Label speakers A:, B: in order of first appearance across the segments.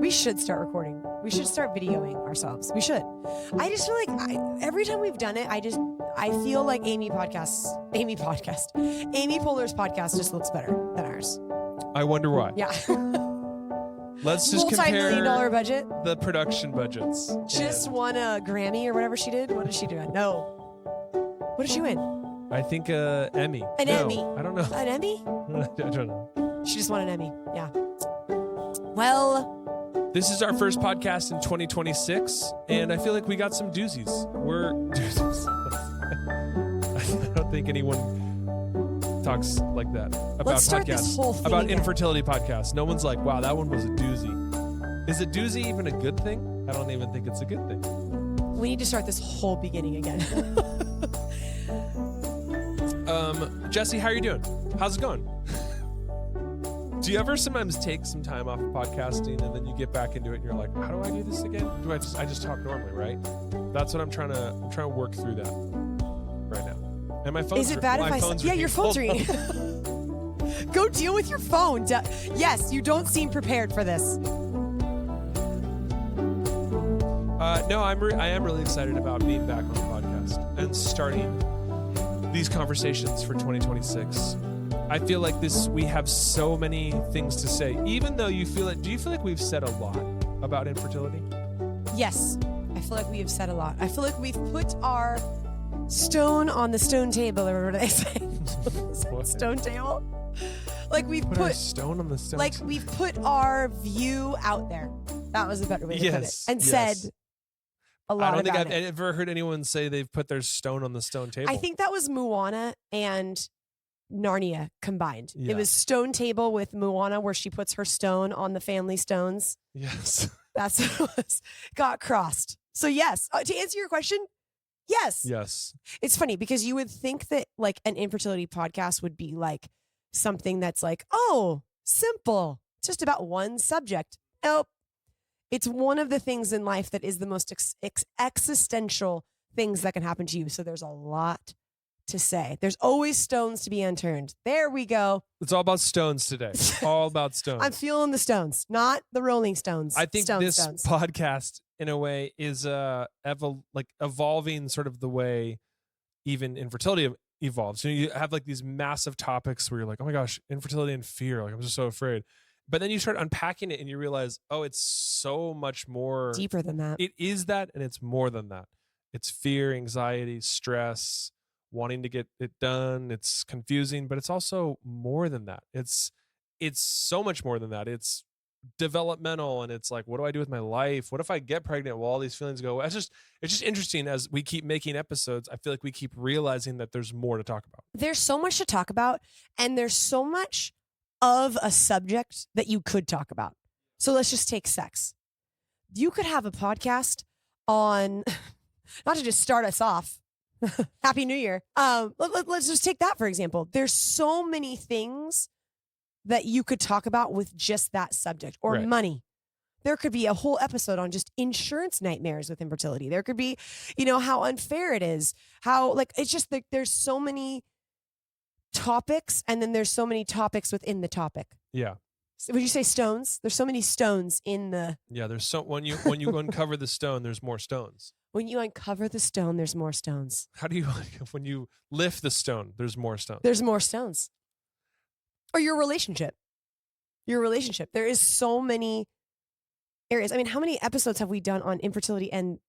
A: We should start recording. We should start videoing ourselves. We should. I just feel like every time we've done it, I feel like Amy Poehler's podcast just looks better than ours.
B: I wonder why.
A: Yeah.
B: Let's just
A: multi-million-dollar budget.
B: The production budgets.
A: Just won a Grammy or whatever she did. What did she do? No. What did she win?
B: I think Emmy.
A: Emmy.
B: I don't know.
A: An Emmy?
B: I don't know.
A: She just won an Emmy. Yeah. Well,
B: this is our first podcast in 2026, and I feel like we got some doozies. We're doozies. I don't think anyone talks like that about
A: let's start
B: podcasts.
A: This whole thing
B: about
A: again.
B: Infertility podcasts. No one's like, wow, that one was a doozy. Is a doozy even a good thing? I don't even think it's a good thing.
A: We need to start this whole beginning again.
B: Jesse, how are you doing? How's it going? Do you ever sometimes take some time off of podcasting and then you get back into it and you're like, how do I do this again? I just talk normally, right? That's what I'm trying to work through that right now. And my phone's
A: Is it bad if your phone's ringing? Go deal with your phone. Yes, you don't seem prepared for this.
B: No, I am really excited about being back on the podcast and starting these conversations for 2026. I feel like we have so many things to say, even though do you feel like we've said a lot about infertility?
A: Yes, I feel like we have said a lot. I feel like we've put our stone on the stone table, or what do they say? Stone table? Like we've put
B: our stone on the stone
A: like
B: table.
A: we've put our view out there. That was a better way to put it. And said a lot about it.
B: I don't think I've ever heard anyone say they've put their stone on the stone table.
A: I think that was Moana and Narnia combined.
B: Yeah.
A: It was Stone Table with Moana, where she puts her stone on the family stones.
B: Yes.
A: That's what it was. Got crossed. So yes, to answer your question, yes.
B: Yes.
A: It's funny because you would think that like an infertility podcast would be like something that's like, oh, simple, just about one subject. Nope. It's one of the things in life that is the most existential things that can happen to you. So there's a lot to say. There's always stones to be unturned. There we go.
B: It's all about stones today. All about stones.
A: I'm feeling the stones, not the Rolling Stones.
B: I think this podcast, in a way, is evolving sort of the way even infertility evolves. So you have like these massive topics where you're like, oh my gosh, infertility and fear. Like I'm just so afraid. But then you start unpacking it and you realize, oh, it's so much more
A: deeper than that.
B: It is that, and it's more than that. It's fear, anxiety, stress, wanting to get it done. It's confusing, but it's also more than that. It's so much more than that. It's developmental, and it's like, what do I do with my life? What if I get pregnant? Will all these feelings go away? It's just interesting as we keep making episodes. I feel like we keep realizing that there's more to talk about.
A: There's so much to talk about, and there's so much of a subject that you could talk about. So let's just take sex. You could have a podcast on, not to just start us off, Happy New Year. Let's just take that for example. There's so many things that you could talk about with just that subject, or
B: right.
A: Money. There could be a whole episode on just insurance nightmares with infertility. There could be, how unfair it is, how it's just like there's so many topics, and then there's so many topics within the topic.
B: Yeah.
A: Would you say stones? There's so many stones in the.
B: Yeah, there's so when you uncover the stone, there's more stones.
A: When you uncover the stone, there's more stones.
B: How do you when you lift the stone, there's more stones.
A: There's more stones. Or your relationship. There is so many areas. I mean, how many episodes have we done on infertility and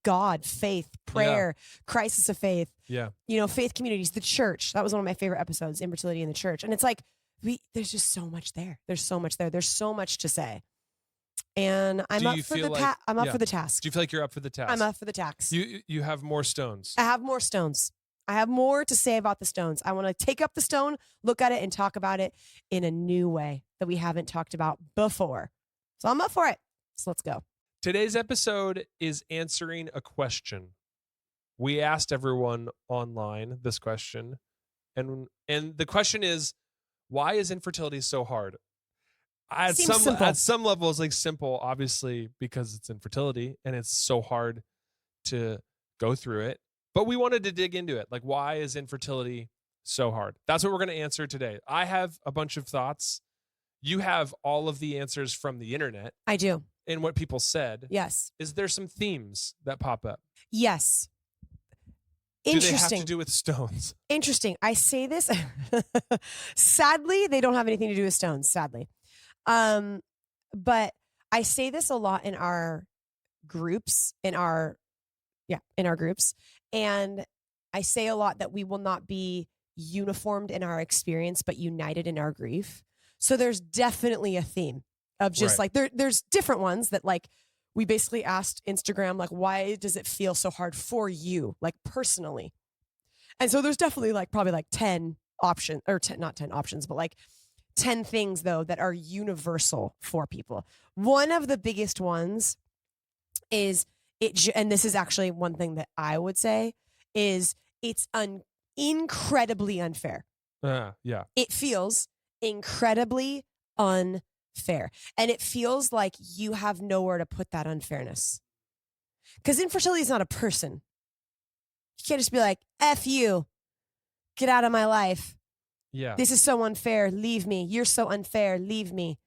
A: God, faith, prayer, crisis of faith?
B: Yeah.
A: Faith communities, the church. That was one of my favorite episodes, infertility in the church. And it's like, there's just so much there. There's so much there. There's so much to say. And I'm up for the task.
B: Do you feel like you're up for the task?
A: I'm up for the task.
B: You have more stones.
A: I have more stones. I have more to say about the stones. I want to take up the stone, look at it, and talk about it in a new way that we haven't talked about before. So I'm up for it. So let's go.
B: Today's episode is answering a question. We asked everyone online this question, and the question is, why is infertility so hard? At some level, it's like simple, obviously, because it's infertility and it's so hard to go through it. But we wanted to dig into it. Like, why is infertility so hard? That's what we're going to answer today. I have a bunch of thoughts. you have all of the answers from the internet
A: I do.
B: and what people said.
A: Yes.
B: Is there some themes that pop up?
A: Yes.
B: Do they have
A: Interesting.
B: to do with stones?
A: Interesting. I say this. Sadly, they don't have anything to do with stones, sadly. But I say this a lot in our groups, in our groups. And I say a lot that we will not be uniformed in our experience, but united in our grief. So there's definitely a theme of just
B: Right.
A: like, there's different ones that like, we basically asked Instagram, like, why does it feel so hard for you, like personally? And so there's definitely like probably like 10 options, or 10, not 10 options, but like 10 things though that are universal for people. One of the biggest ones is and this is actually one thing that I would say is it's incredibly unfair.
B: Yeah.
A: It feels incredibly unfair. And it feels like you have nowhere to put that unfairness. Because infertility is not a person. You can't just be like, F you, get out of my life.
B: Yeah.
A: This is so unfair. Leave me. You're so unfair. Leave me.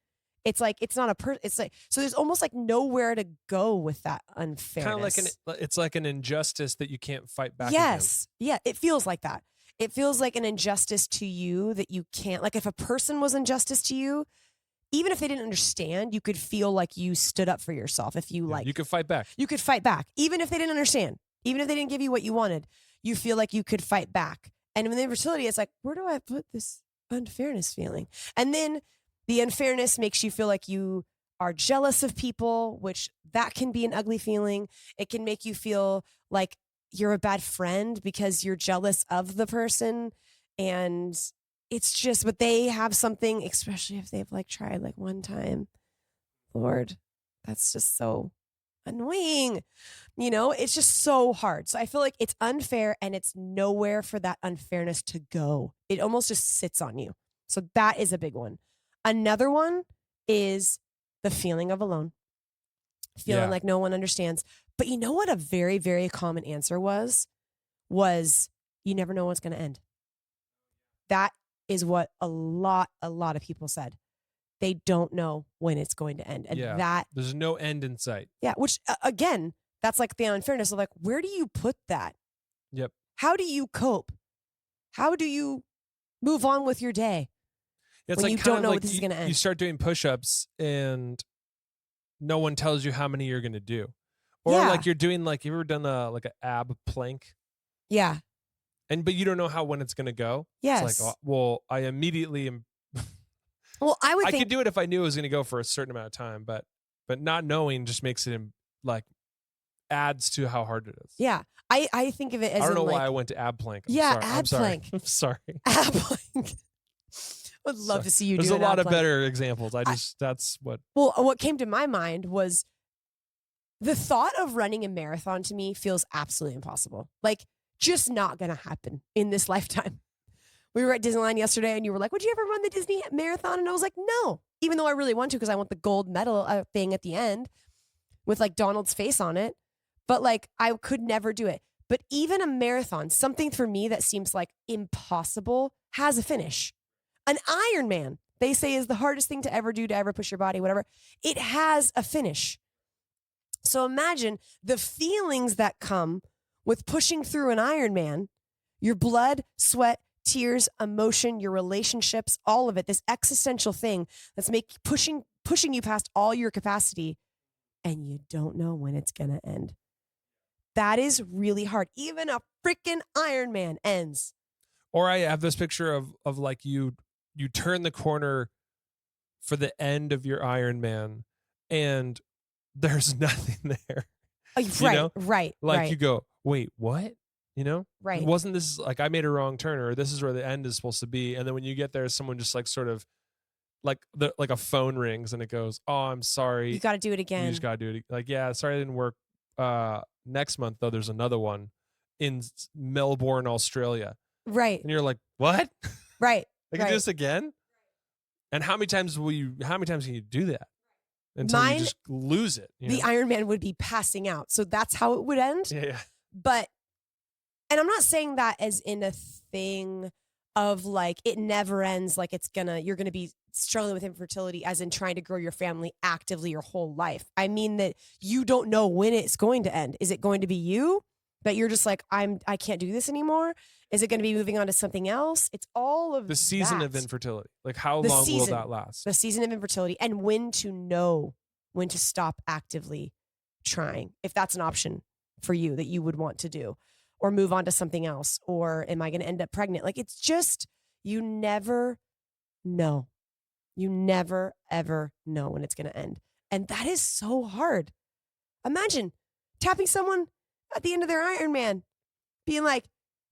A: It's like, it's not a person. It's like, so there's almost like nowhere to go with that unfairness.
B: Kind of like it's like an injustice that you can't fight back
A: Yes. Yeah. It feels like that. It feels like an injustice to you that you can't, like if a person was injustice to you, even if they didn't understand, you could feel like you stood up for yourself. If you
B: against. You could fight back.
A: you could fight back. Even if they didn't understand, even if they didn't give you what you wanted, you feel like you could fight back. And with infertility, it's like, where do I put this unfairness feeling? And then the unfairness makes you feel like you are jealous of people, which that can be an ugly feeling. It can make you feel like you're a bad friend because you're jealous of the person. And it's just, but they have something, especially if they've like tried like one time. Lord, that's just so annoying. You know, it's just so hard. So I feel like it's unfair and it's nowhere for that unfairness to go. It almost just sits on you. So that is a big one. Another one is the feeling of alone, feeling like no one understands. But you know what a very, very common answer was you never know what's going to end. That is what a lot of people said. They don't know when it's going to end. And
B: there's no end in sight.
A: Yeah. Which again, that's like the unfairness of like, where do you put that?
B: Yep.
A: How do you cope? How do you move on with your day?
B: It's
A: when
B: like
A: you don't know what this is going to end.
B: You start doing push-ups and no one tells you how many you're going to do. Or like you're doing like, you ever done like an ab plank?
A: Yeah.
B: But you don't know when it's going to go.
A: Yes.
B: It's like, well, I immediately am.
A: Well, I
B: could do it if I knew it was going to go for a certain amount of time, but not knowing just makes it like adds to how hard it is.
A: Yeah. I think of it as
B: I don't know
A: like,
B: why I went to ab plank.
A: Ab plank.
B: I'm sorry.
A: Ab plank. Would love to see you do
B: There's a lot of
A: plank.
B: better examples. That's what.
A: Well, what came to my mind was the thought of running a marathon to me feels absolutely impossible. Like, just not going to happen in this lifetime. We were at Disneyland yesterday and you were like, would you ever run the Disney marathon? And I was like, no, even though I really want to, because I want the gold medal thing at the end with like Donald's face on it. But like, I could never do it. But even a marathon, something for me that seems like impossible, has a finish. An Ironman, they say, is the hardest thing to ever do, to ever push your body, whatever. It has a finish. So imagine the feelings that come with pushing through an Ironman, your blood, sweat, tears, emotion, your relationships, all of it, this existential thing that's pushing you past all your capacity, and you don't know when it's going to end. That is really hard. Even a freaking Ironman ends.
B: Or I have this picture of like you turn the corner for the end of your Ironman and there's nothing there.
A: Right.
B: Like you go, wait, what? You know?
A: Right.
B: Wasn't this like I made a wrong turn, or this is where the end is supposed to be? And then when you get there, someone just like sort of like like a phone rings and it goes, oh, I'm sorry.
A: You got to do it again.
B: You just got to do it. Like, yeah, sorry it didn't work. Next month, though, there's another one in Melbourne, Australia.
A: Right.
B: And you're like, what?
A: Right.
B: I can do this again? And how many times can you do that? Until you just lose it.
A: The Ironman would be passing out. So that's how it would end.
B: Yeah.
A: But, and I'm not saying that as in a thing of like, it never ends. Like you're going to be struggling with infertility as in trying to grow your family actively your whole life. I mean that you don't know when it's going to end. Is it going to be you that you're just like, I can't do this anymore? Is it going to be moving on to something else? It's all of
B: the season of
A: that.
B: infertility. Like how long will that last?
A: The season of infertility, and when to know when to stop actively trying, if that's an option for you that you would want to do, or move on to something else, or am I going to end up pregnant? Like, it's just, you never know. You never, ever know when it's going to end. And that is so hard. Imagine tapping someone at the end of their Ironman, being like,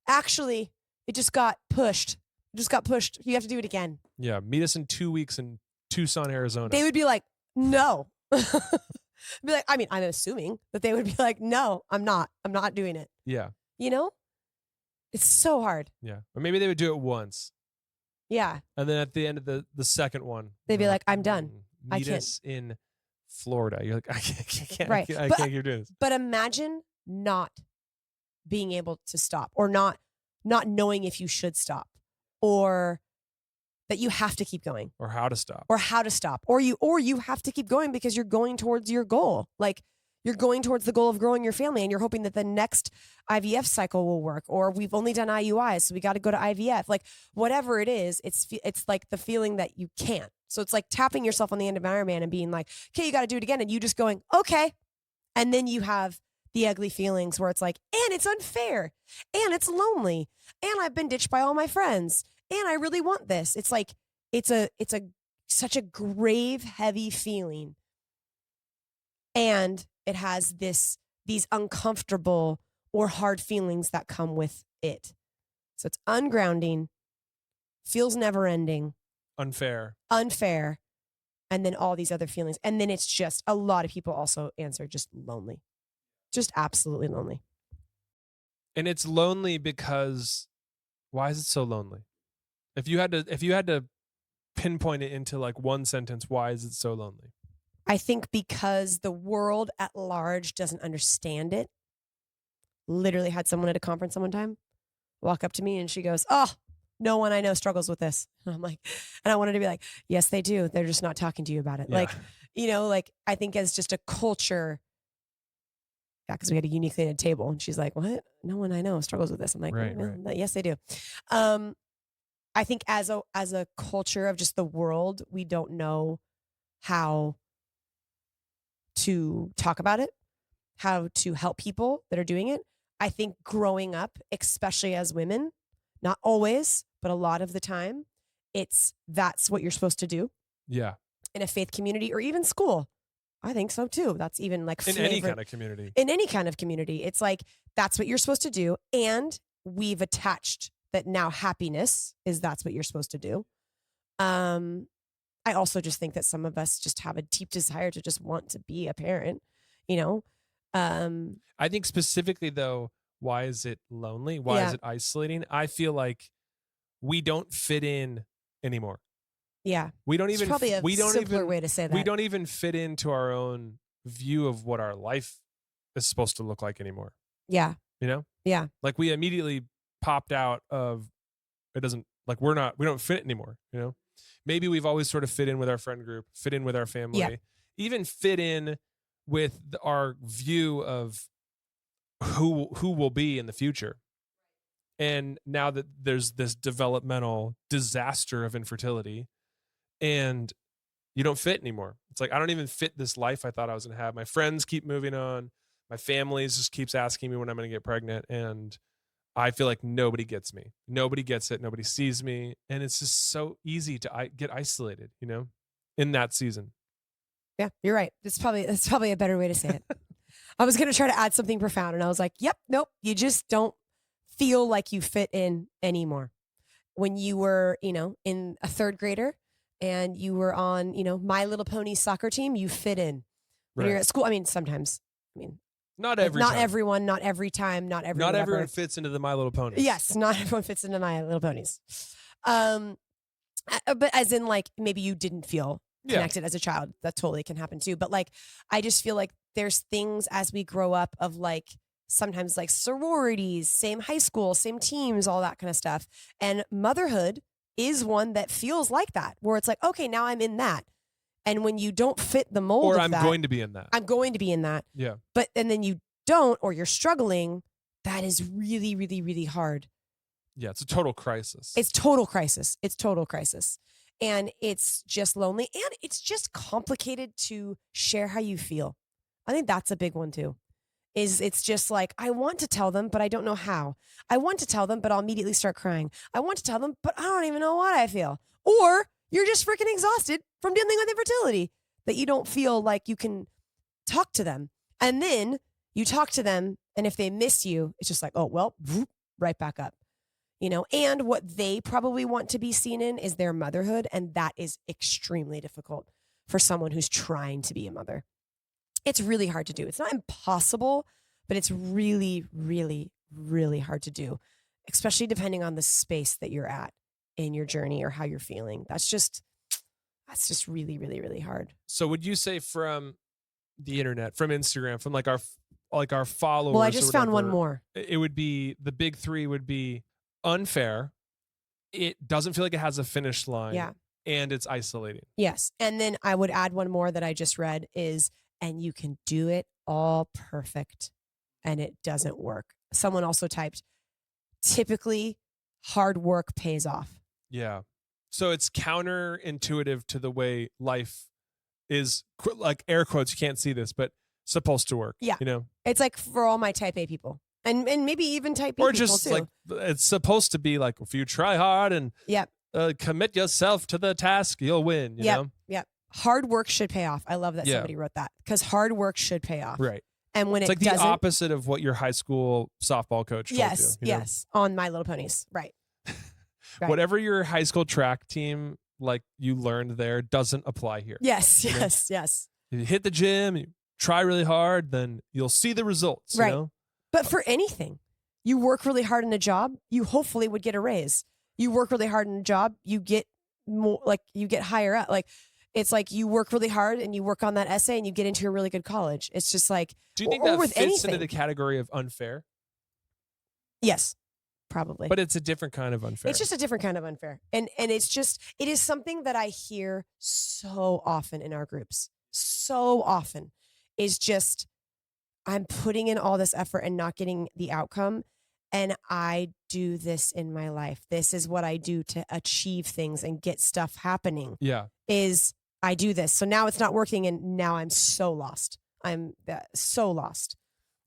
A: actually, it just got pushed. It just got pushed. You have to do it again.
B: Yeah. Meet us in 2 weeks in Tucson, Arizona.
A: They would be like, no. Be like, I mean, I'm assuming that they would be like, no, I'm not doing it.
B: Yeah.
A: You know? It's so hard.
B: Yeah. Or maybe they would do it once.
A: Yeah.
B: And then at the end of the second one,
A: they'd be like, I'm done. I
B: Meet
A: can't.
B: us in Florida. You're like, I can't,
A: Right.
B: I can't keep doing this.
A: But imagine not being able to stop, or not knowing if you should stop, or that you have to keep going,
B: Or how to stop.
A: or you have to keep going because you're going towards your goal. Like, you're going towards the goal of growing your family, and you're hoping that the next IVF cycle will work, or we've only done IUIs, so we got to go to IVF. Like, whatever it is, it's like the feeling that you can't. So it's like tapping yourself on the end of Ironman and being like, okay, you got to do it again. And you just going, okay. And then you have the ugly feelings where it's like, and it's unfair, and it's lonely, and I've been ditched by all my friends, and I really want this. It's like, it's such a grave, heavy feeling. And it has these uncomfortable or hard feelings that come with it. So it's ungrounding, feels never ending,
B: Unfair.
A: and then all these other feelings. And then it's just, a lot of people also answer just lonely, just absolutely lonely.
B: And it's lonely because, why is it so lonely? If you had to pinpoint it into like one sentence, why is it so lonely?
A: I think because the world at large doesn't understand it. Literally had someone at a conference one time walk up to me and she goes, oh, no one I know struggles with this. And I'm like, and I wanted to be like, yes, they do. They're just not talking to you about it.
B: Yeah.
A: Like, you know, like, I think as just a culture, yeah, because we had a uniquely knitted table, and she's like, what? No one I know struggles with this. I'm like,
B: Right,
A: right. Yes, they do. I think as a culture of just the world, we don't know how to talk about it, how to help people that are doing it. I think growing up, especially as women, not always, but a lot of the time, that's what you're supposed to do.
B: Yeah.
A: In a faith community or even school. I think so too. That's even like
B: in any kind of community.
A: In any kind of community. It's like, that's what you're supposed to do. And we've attached that now happiness is that's what you're supposed to do. I also just think that some of us just have a deep desire to just want to be a parent, you know?
B: I think specifically though, why is it lonely? Why is it isolating? I feel like we don't fit in anymore.
A: Yeah.
B: We don't
A: It's
B: even,
A: probably a
B: we don't
A: simpler
B: even,
A: way to say that.
B: we don't even fit into our own view of what our life is supposed to look like anymore.
A: Yeah.
B: You know?
A: Yeah.
B: Like we immediately popped out of, it doesn't, like we don't fit anymore, you know? Maybe we've always sort of fit in with our friend group, fit in with our family, even fit in with our view of who will be in the future. And now that there's this developmental disaster of infertility and you don't fit anymore. It's like, I don't even fit this life I thought I was going to have. My friends keep moving on. My family just keeps asking me when I'm going to get pregnant. And I feel like nobody gets me. Nobody gets it. Nobody sees me. And it's just so easy to get isolated, you know, in that season.
A: Yeah, you're right. That's probably a better way to say it. I was going to try to add something profound, and I was like, yep, nope. You just don't feel like you fit in anymore. When you were, you know, in a third grader and you were on, you know, My Little Pony soccer team, you fit in. When you're at school, I mean, sometimes,
B: not
A: everyone, not every time, not everyone.
B: Not everyone fits into the My Little Ponies.
A: Yes, not everyone fits into My Little Ponies. But as in, like, maybe you didn't feel connected as a child. That totally can happen too. But like, I just feel like there's things as we grow up of like, sometimes like sororities, same high school, same teams, all that kind of stuff. And motherhood is one that feels like that, where it's like, okay, now I'm in that. And when you don't fit the mold
B: Or
A: of
B: I'm
A: that,
B: going to be in that.
A: I'm going to be in that.
B: Yeah.
A: But, and then you don't, or you're struggling, that is really, really, really hard.
B: Yeah, it's a total crisis.
A: It's total crisis. It's total crisis. And it's just lonely. And it's just complicated to share how you feel. I think that's a big one too. It's just like, I want to tell them, but I don't know how. I want to tell them, but I'll immediately start crying. I want to tell them, but I don't even know what I feel. Or you're just freaking exhausted from dealing with infertility that you don't feel like you can talk to them. And then you talk to them, and if they miss you, it's just like, oh, well, right back up. You know, and what they probably want to be seen in is their motherhood. And that is extremely difficult for someone who's trying to be a mother. It's really hard to do. It's not impossible, but it's really, really, really hard to do, especially depending on the space that you're at in your journey or how you're feeling. That's just really, really, really hard.
B: So would you say from the internet, from Instagram, from like our followers?
A: Well, I just found one more.
B: It would be, the big three would be unfair. It doesn't feel like it has a finish line.
A: Yeah.
B: And it's isolating.
A: Yes. And then I would add one more that I just read is, and you can do it all perfect and it doesn't work. Someone also typed, typically hard work pays off.
B: Yeah. So it's counterintuitive to the way life is, like air quotes, you can't see this, but supposed to work.
A: Yeah.
B: You know,
A: it's like for all my type A people and maybe even type B
B: or
A: people
B: just
A: too.
B: like, it's supposed to be like, if you try hard and commit yourself to the task, you'll win. You know?
A: Yep. Hard work should pay off. I love that somebody wrote that, because hard work should pay off.
B: Right.
A: And when
B: it's like
A: doesn't,
B: the opposite of what your high school softball coach told you.
A: Yes. On My Little Ponies. Right. Right.
B: Whatever your high school track team, like you learned there, doesn't apply here.
A: Yes.
B: You know?
A: Yes.
B: You hit the gym, you try really hard, then you'll see the results.
A: Right.
B: You know?
A: But for anything, you work really hard in a job, you hopefully would get a raise. You work really hard in a job, you get more, like you get higher up. Like, it's like you work really hard and you work on that essay and you get into a really good college. It's just like,
B: do you think that fits into the category of unfair?
A: Yes, probably.
B: But it's a different kind of unfair.
A: It's just a different kind of unfair. And it's just, it is something that I hear so often in our groups. So often is just, I'm putting in all this effort and not getting the outcome. And I do this in my life. This is what I do to achieve things and get stuff happening.
B: Yeah.
A: Is I do this. So now it's not working and now I'm so lost. I'm so lost.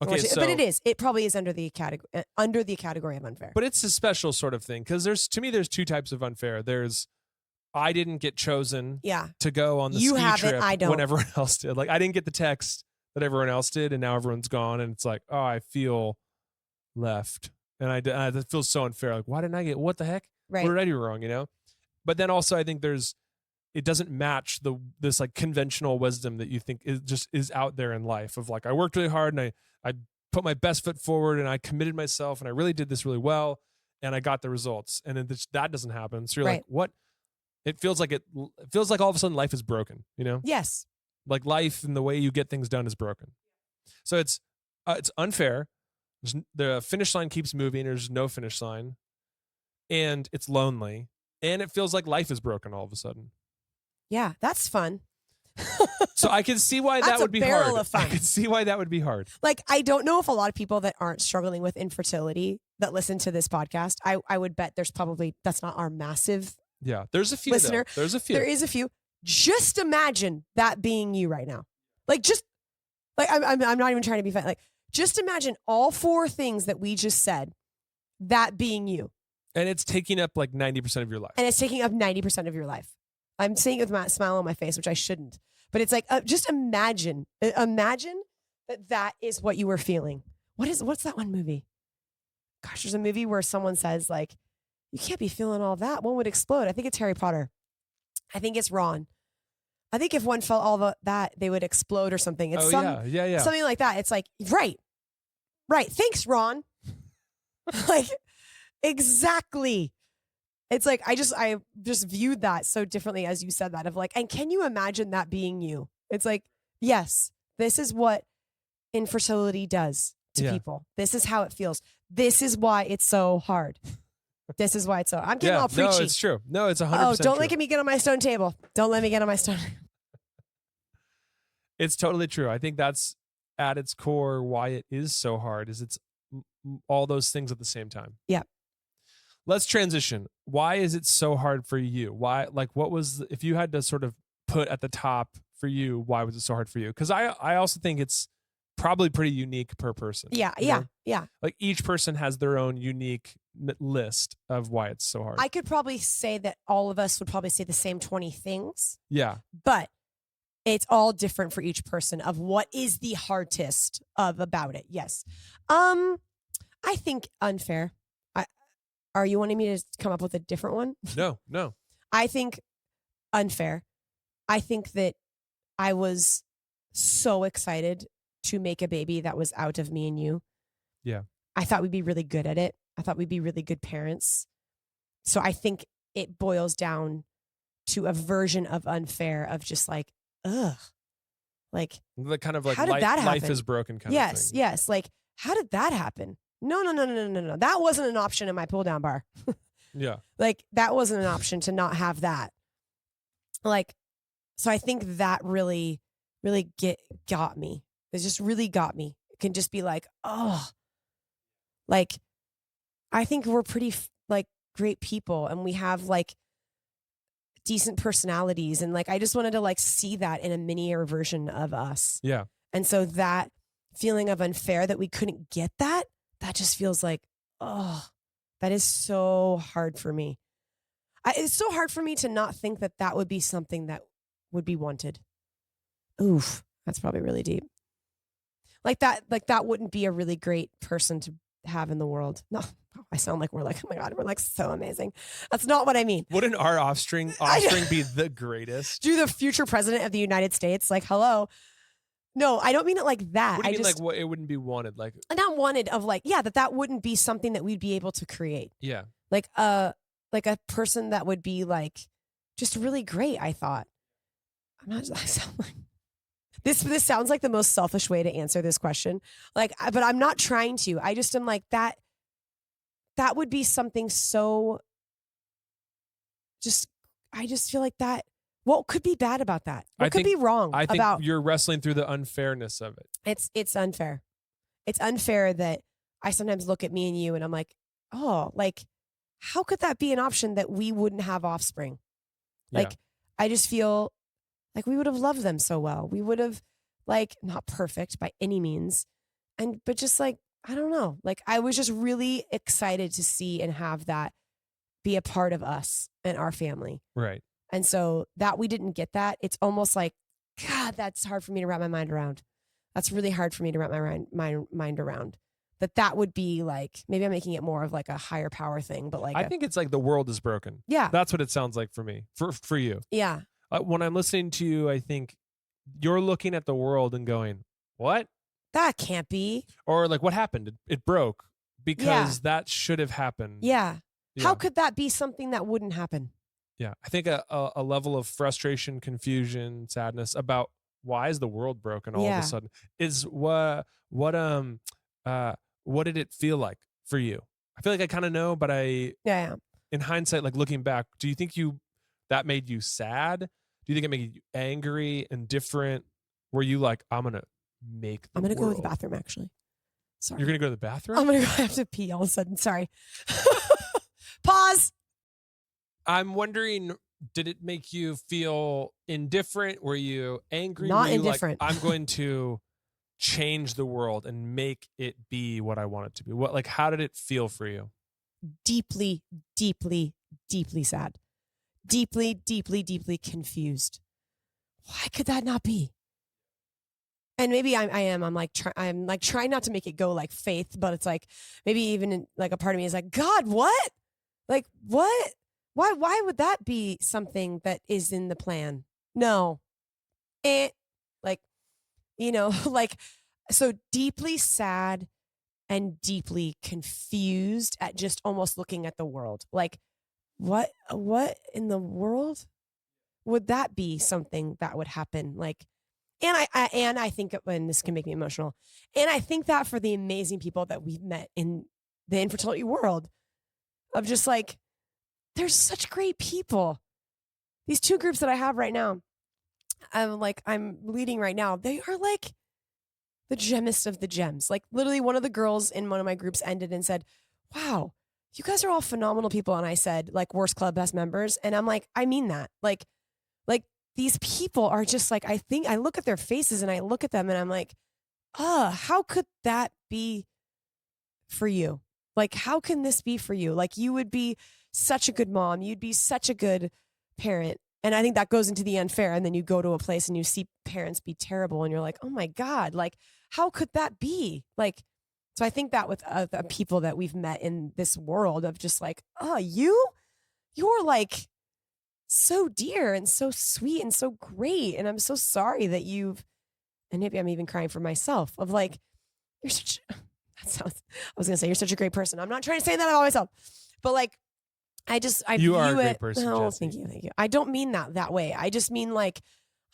B: Okay,
A: but it probably is under the category of unfair.
B: But it's a special sort of thing, because there's two types of unfair. There's, I didn't get chosen to go on the ski trip when everyone else did. Like, I didn't get the text that everyone else did, and now everyone's gone, and it's like, oh, I feel left, and I that feels so unfair. Like, why didn't I get? What the heck?
A: Right.
B: What did I do wrong? You know. But then also, I think it doesn't match this like conventional wisdom that you think is out there in life of like, I worked really hard and I put my best foot forward and I committed myself and I really did this really well and I got the results, and then that doesn't happen. So you're like, what? It feels like all of a sudden life is broken. You know?
A: Yes.
B: Like life and the way you get things done is broken. So it's unfair. The finish line keeps moving. There's no finish line, and it's lonely, and it feels like life is broken all of a sudden.
A: Yeah, that's fun.
B: So I can see why that would be hard.
A: Of fun.
B: I can see why that would be hard.
A: Like, I don't know if a lot of people that aren't struggling with infertility that listen to this podcast, I would bet that's not our massive
B: there's a few
A: listener.
B: Though. There's a few.
A: There is a few. Just imagine that being you right now. Like, just like I'm not even trying to be funny. Like, just imagine all four things that we just said, that being you.
B: And it's taking up like 90% of your life.
A: And it's taking up 90% of your life. I'm saying it with a smile on my face, which I shouldn't. But it's like, just imagine that is what you were feeling. What's that one movie? Gosh, there's a movie where someone says like, you can't be feeling all that. One would explode. I think it's Harry Potter. I think it's Ron. I think if one felt all that, they would explode or something. It's something like that. It's like, right. Thanks, Ron. Like, exactly. It's like, I just viewed that so differently as you said that, of like, and can you imagine that being you? It's like, yes, this is what infertility does to
B: Yeah.
A: people. This is how it feels. This is why it's so hard. This is why it's so. I'm getting all preachy.
B: No, it's true. No, it's 100%.
A: Oh, don't
B: true.
A: let me get on my stone table. Don't let me get on my stone.
B: It's totally true. I think that's at its core why it is so hard. Is it's all those things at the same time.
A: Yeah.
B: Let's transition. Why is it so hard for you? Why, like, what was, if you had to sort of put at the top for you, why was it so hard for you? Because I also think it's probably pretty unique per person.
A: Yeah.
B: you
A: Yeah.
B: know?
A: Yeah.
B: Like each person has their own unique list of why it's so hard.
A: I could probably say that all of us would probably say the same 20 things,
B: yeah.
A: but it's all different for each person of what is the hardest about it. Yes. I think unfair. Are you wanting me to come up with a different one?
B: No.
A: I think unfair. I think that I was so excited to make a baby that was out of me and you.
B: Yeah.
A: I thought we'd be really good at it. I thought we'd be really good parents. So I think it boils down to a version of unfair of just like, ugh. Like,
B: The kind of like
A: how did that
B: life
A: happen?
B: is broken kind of
A: yes,
B: thing.
A: yes. Like, how did that happen? No. That wasn't an option in my pull down bar.
B: Yeah.
A: Like, that wasn't an option to not have that. Like, so I think that really got me. It just really got me. It can just be like, oh, like, I think we're pretty like great people and we have like decent personalities. And like, I just wanted to like see that in a minier version of us.
B: Yeah.
A: And so that feeling of unfair that we couldn't get that just feels like, oh, that is so hard for me. It's so hard for me to not think that that would be something that would be wanted. Oof, that's probably really deep. Like that wouldn't be a really great person to have in the world. No, I sound like we're like, oh my God, we're like so amazing. That's not what I mean.
B: Wouldn't our offspring be the greatest?
A: Do the future president of the United States, like, hello. No, I don't mean it like that.
B: What do you mean, like, what it wouldn't be wanted? Like,
A: not wanted of like, yeah, that wouldn't be something that we'd be able to create.
B: yeah.
A: Like a person that would be like just really great, I thought. I sound like this sounds like the most selfish way to answer this question. Like, but I'm not trying to. I just am like that would be something so I just feel like that. What could be bad about that? What could be wrong
B: I think
A: about
B: you're wrestling through the unfairness of it.
A: It's unfair. It's unfair that I sometimes look at me and you and I'm like, oh, like, how could that be an option that we wouldn't have offspring? Like,
B: Yeah.
A: I just feel like we would have loved them so well. We would have, like, not perfect by any means. But just like, I don't know. Like, I was just really excited to see and have that be a part of us and our family.
B: Right.
A: And so that we didn't get that, it's almost like, God, that's hard for me to wrap my mind around. That's really hard for me to wrap my mind around. That would be like, maybe I'm making it more of like a higher power thing, but like
B: I think it's like the world is broken.
A: Yeah.
B: That's what it sounds like for me, for you.
A: Yeah.
B: When I'm listening to you, I think you're looking at the world and going, what?
A: That can't be.
B: Or like, what happened? It broke because that should have happened.
A: Yeah.
B: Yeah.
A: How could that be something that wouldn't happen?
B: Yeah. I think a level of frustration, confusion, sadness about why is the world broken all of a sudden is what did it feel like for you? I feel like I kind of know, but in hindsight, like looking back, do you think that made you sad? Do you think it made you angry, indifferent? Were you like, I'm going to
A: go to the bathroom, actually. Sorry.
B: You're going to go to the bathroom?
A: I'm going to have to pee all of a sudden. Sorry. Pause.
B: I'm wondering, did it make you feel indifferent? Were you angry?
A: Not
B: Were you
A: indifferent.
B: Like, I'm going to change the world and make it be what I want it to be. What, like, how did it feel for you?
A: Deeply, deeply, deeply sad. Deeply, deeply, deeply confused. Why could that not be? And maybe I'm trying not to make it go like faith, but it's like maybe even like a part of me is like, God, what? Like, what? Why would that be something that is in the plan? No. Like, like, so deeply sad and deeply confused at just almost looking at the world. Like, what in the world would that be something that would happen? Like, And I think when this can make me emotional, and I think that for the amazing people that we've met in the infertility world, of just like, there's such great people. These 2 groups that I have right now, I'm leading right now. They are like the gemmest of the gems. Like literally, one of the girls in one of my groups ended and said, "Wow, you guys are all phenomenal people." And I said, like, worst club, best members. And I'm like, I mean that. Like these people are just like, I look at their faces and I look at them and I'm like, how could that be for you? Like, how can this be for you? Like, you would be such a good mom. You'd be such a good parent. And I think that goes into the unfair. And then you go to a place and you see parents be terrible and you're like, oh my God, like, how could that be? Like, so I think that with the people that we've met in this world of just like, you're like so dear and so sweet and so great. And I'm so sorry that and maybe I'm even crying for myself of like, you're such, I was going to say, you're such a great person. I'm not trying to say that about myself, but like, I
B: You
A: view
B: are a great
A: it.
B: person,
A: Oh,
B: Jesse.
A: thank you. I don't mean that way. I just mean like,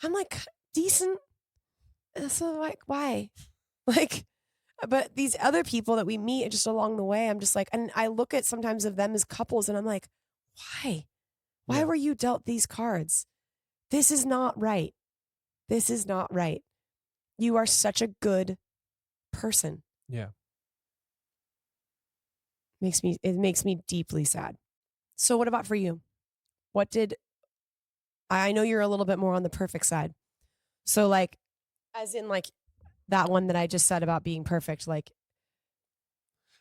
A: I'm like decent. So like, why? Like, but these other people that we meet just along the way, I'm just like, and I look at sometimes of them as couples and I'm like, why? Why were you dealt these cards? This is not right. This is not right. You are such a good person.
B: Yeah.
A: It makes me deeply sad. So what about for you? I know you're a little bit more on the perfect side. So like, as in like that one that I just said about being perfect, like,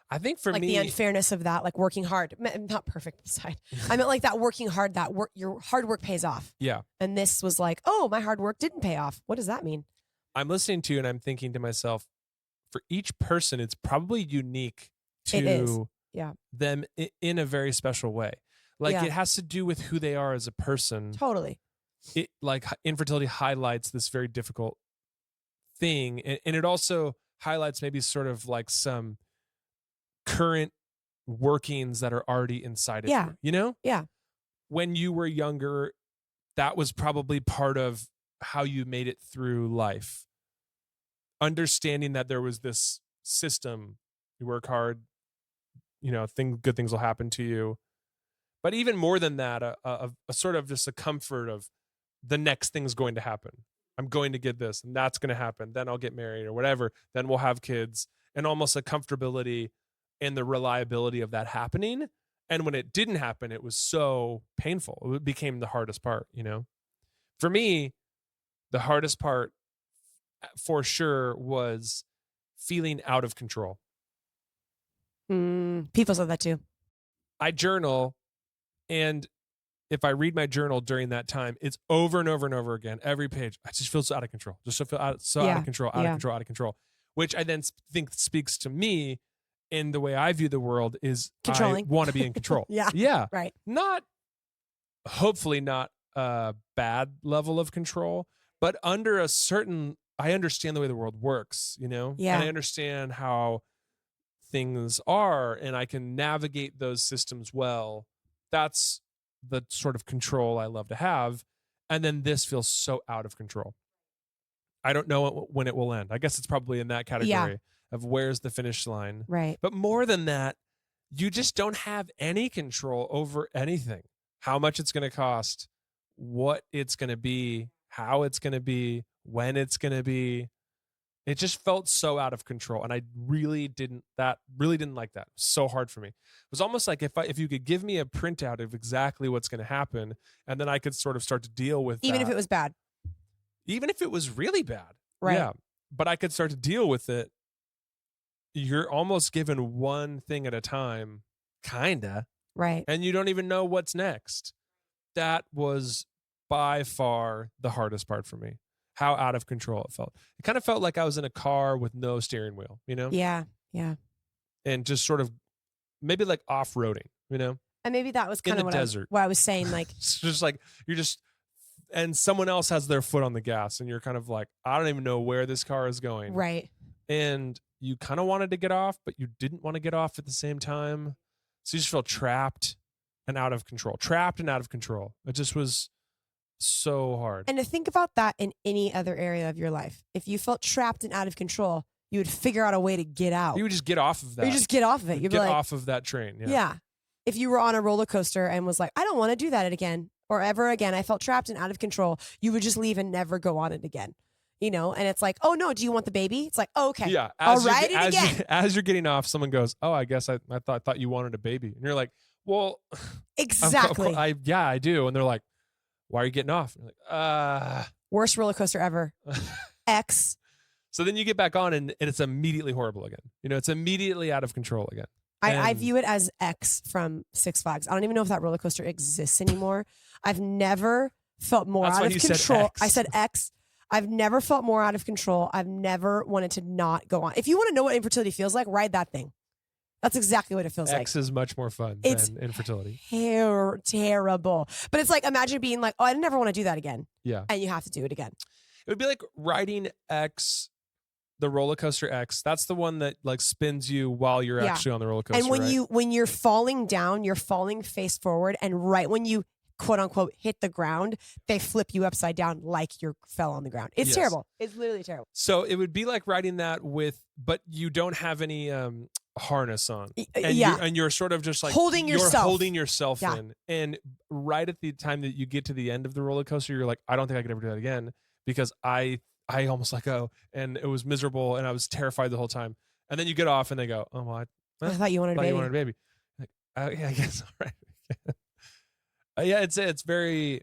B: I think for
A: like
B: me,
A: the unfairness of that, like working hard, not perfect side. I meant like that working hard, your hard work pays off.
B: Yeah.
A: And this was like, oh, my hard work didn't pay off. What does that mean?
B: I'm listening to you and I'm thinking to myself, for each person, it's probably unique
A: It is.
B: to
A: Yeah.
B: them in a very special way. Like
A: Yeah.
B: it has to do with who they are as a person.
A: Totally.
B: It like infertility highlights this very difficult thing. And it also highlights maybe sort of like some current workings that are already inside of you, you know?
A: Yeah.
B: When you were younger, that was probably part of how you made it through life. Understanding that there was this system, you work hard, good things will happen to you. But even more than that, a sort of just a comfort of the next thing's going to happen. I'm going to get this and that's going to happen. Then I'll get married or whatever. Then we'll have kids, and almost a comfortability and the reliability of that happening. And when it didn't happen, it was so painful. It became the hardest part, For me, the hardest part for sure was feeling out of control.
A: People said that too.
B: I journal, and if I read my journal during that time, it's over and over and over again. Every page, I just feel so out of control. Just feel out of control, which I then think speaks to me in the way I view the world is
A: Controlling.
B: I want to be in control.
A: Yeah. Right.
B: Hopefully not a bad level of control, but under a certain, I understand the way the world works,
A: Yeah.
B: And I understand how things are, and I can navigate those systems well. That's the sort of control I love to have. And then this feels so out of control. I don't know when it will end. I guess it's probably in that category of where's the finish line.
A: Right.
B: But more than that, you just don't have any control over anything. How much it's going to cost, what it's going to be, how it's going to be, when it's going to be. It just felt so out of control, and I really didn't like that. So hard for me. It was almost like if you could give me a printout of exactly what's going to happen, and then I could sort of start to deal with
A: Even
B: that.
A: if it was bad.
B: Even if it was really bad.
A: Right.
B: Yeah. But I could start to deal with it. You're almost given one thing at a time, kinda.
A: Right.
B: And you don't even know what's next. That was by far the hardest part for me. How out of control it felt. It kind of felt like I was in a car with no steering wheel,
A: Yeah. Yeah.
B: And just sort of maybe like off-roading,
A: And maybe that was kind of what I was saying. Like,
B: it's just like and someone else has their foot on the gas, and you're kind of like, I don't even know where this car is going.
A: Right.
B: And you kind of wanted to get off, but you didn't want to get off at the same time. So you just felt trapped and out of control. It just was so hard.
A: And to think about that in any other area of your life. If you felt trapped and out of control, you would figure out a way to get out.
B: You would just get off of that.
A: Or you just get off of it. You'd
B: get
A: be like,
B: off of that train. Yeah.
A: yeah. If you were on a roller coaster and was like, I don't want to do that again or ever again, I felt trapped and out of control, you would just leave and never go on it again. You know, and it's like, oh no, do you want the baby? It's like, oh, okay.
B: Yeah.
A: I'll ride it again.
B: As you're getting off, someone goes, oh, I guess I thought you wanted a baby. And you're like, well,
A: exactly.
B: I do. And they're like, why are you getting off? And you're like,
A: worst roller coaster ever. X.
B: So then you get back on and it's immediately horrible again. You know, it's immediately out of control again.
A: I view it as X from Six Flags. I don't even know if that roller coaster exists anymore. I've never felt more out of control. I said X. I've never felt more out of control. I've never wanted to not go on. If you want to know what infertility feels like, ride that thing. That's exactly what it feels like.
B: X is much more fun than infertility.
A: Terrible. But it's like, imagine being like, oh, I never want to do that again.
B: Yeah.
A: And you have to do it again.
B: It would be like riding X, the roller coaster X. That's the one that like spins you while you're actually on the roller coaster.
A: And when you're falling down, you're falling face forward. And right when you quote unquote hit the ground, they flip you upside down like you fell on the ground. It's terrible. It's literally terrible.
B: So it would be like riding that but you don't have any harness on. And you're sort of just like
A: holding
B: yourself in. And right at the time that you get to the end of the roller coaster, you're like, I don't think I could ever do that again because I almost let go and it was miserable and I was terrified the whole time. And then you get off and they go, oh, well,
A: I thought you wanted a baby.
B: You wanted a baby. Like, yeah, I guess. All right. Yeah, it's very,